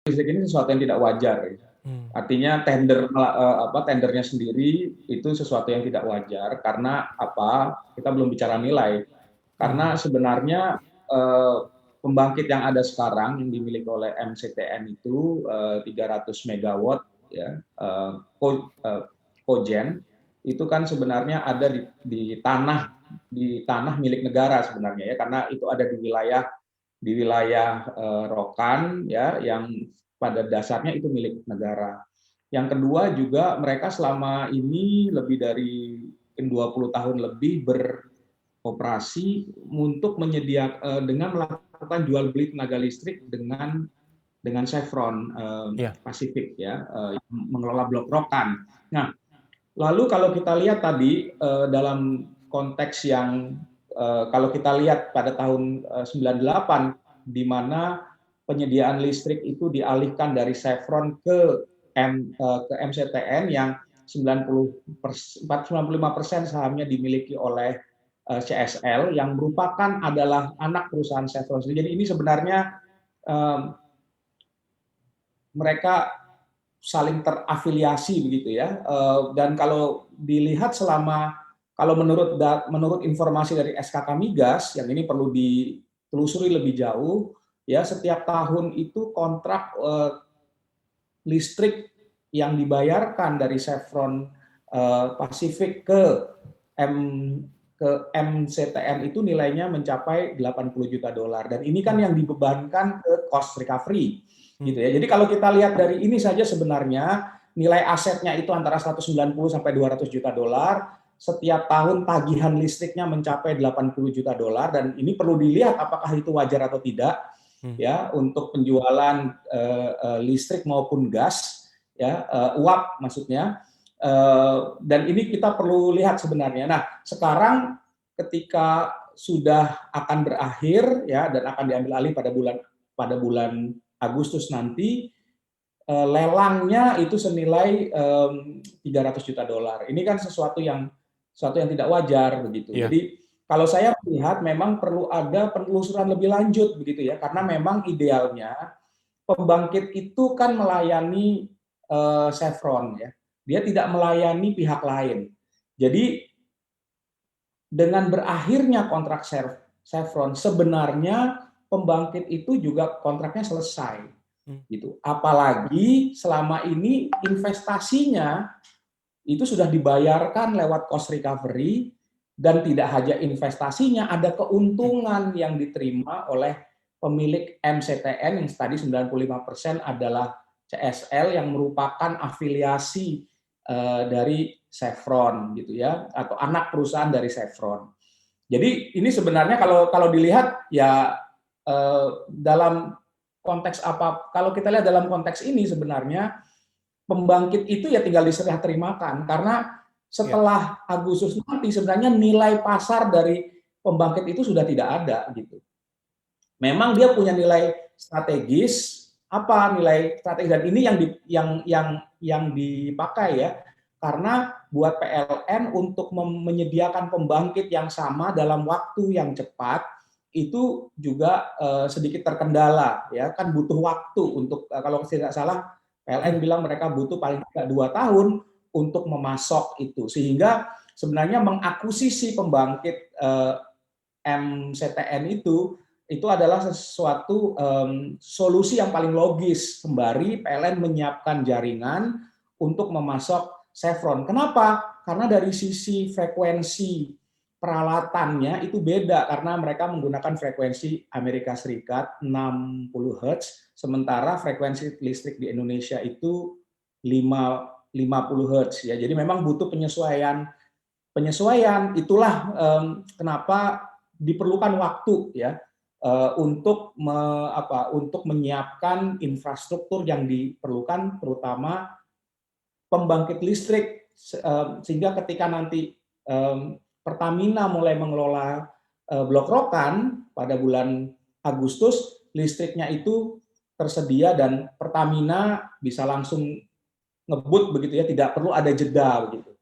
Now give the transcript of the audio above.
listrik ini sesuatu yang tidak wajar. Artinya tendernya sendiri itu sesuatu yang tidak wajar karena apa? Kita belum bicara nilai. Karena sebenarnya pembangkit yang ada sekarang yang dimiliki oleh MCTN itu 300 megawatt ya, cogen itu kan sebenarnya ada di tanah milik negara sebenarnya ya, karena itu ada di wilayah Rokan ya, yang pada dasarnya itu milik negara. Yang kedua juga mereka selama ini lebih dari 20 tahun lebih beroperasi untuk menyediakan dengan melakukan jual beli tenaga listrik dengan Chevron Pacific ya, mengelola blok Rokan. Nah, lalu kalau kita lihat tadi dalam konteks yang kalau kita lihat pada tahun 98 di mana penyediaan listrik itu dialihkan dari Chevron ke MCTN yang 95% sahamnya dimiliki oleh CSL yang merupakan adalah anak perusahaan Chevron. Jadi ini sebenarnya mereka saling terafiliasi begitu ya. Dan kalau dilihat kalau menurut informasi dari SKK Migas yang ini perlu ditelusuri lebih jauh ya, setiap tahun itu kontrak listrik yang dibayarkan dari Chevron Pacific ke MCTN itu nilainya mencapai 80 juta dolar, dan ini kan yang dibebankan ke cost recovery gitu ya. Jadi kalau kita lihat dari ini saja sebenarnya nilai asetnya itu antara 190 sampai 200 juta dolar, setiap tahun tagihan listriknya mencapai 80 juta dolar, dan ini perlu dilihat apakah itu wajar atau tidak ya untuk penjualan listrik maupun gas ya, uap maksudnya. Dan ini kita perlu lihat sebenarnya. Nah, sekarang ketika sudah akan berakhir ya dan akan diambil alih pada bulan Agustus nanti, lelangnya itu senilai 300 juta dolar. Ini kan sesuatu yang tidak wajar begitu. Jadi kalau saya melihat memang perlu ada penelusuran lebih lanjut begitu ya, karena memang idealnya pembangkit itu kan melayani Chevron ya. Dia tidak melayani pihak lain. Jadi dengan berakhirnya kontrak Chevron sebenarnya pembangkit itu juga kontraknya selesai. Gitu. Apalagi selama ini investasinya itu sudah dibayarkan lewat cost recovery, dan tidak hanya investasinya, ada keuntungan yang diterima oleh pemilik MCTN yang tadi 95% adalah CSL yang merupakan afiliasi dari Chevron gitu ya, atau anak perusahaan dari Chevron. Jadi ini sebenarnya kalau dilihat ya dalam konteks apa? Kalau kita lihat dalam konteks ini sebenarnya pembangkit itu ya tinggal diserah terimakan, karena setelah Agustus nanti sebenarnya nilai pasar dari pembangkit itu sudah tidak ada gitu. Memang dia punya nilai strategis, apa nilai strategis, dan ini yang dipakai ya, karena buat PLN untuk menyediakan pembangkit yang sama dalam waktu yang cepat itu juga sedikit terkendala ya, kan butuh waktu untuk kalau tidak salah PLN bilang mereka butuh paling tidak 2 tahun untuk memasok itu, sehingga sebenarnya mengakuisisi pembangkit MCTN itu adalah sesuatu solusi yang paling logis sembari PLN menyiapkan jaringan untuk memasok Chevron. Kenapa? Karena dari sisi frekuensi peralatannya itu beda, karena mereka menggunakan frekuensi Amerika Serikat 60 Hz, sementara frekuensi listrik di Indonesia itu 50 Hz ya. Jadi memang butuh penyesuaian. Itulah kenapa diperlukan waktu ya untuk menyiapkan infrastruktur yang diperlukan, terutama pembangkit listrik, sehingga ketika nanti Pertamina mulai mengelola blok Rokan pada bulan Agustus, listriknya itu tersedia dan Pertamina bisa langsung ngebut begitu ya, tidak perlu ada jeda begitu.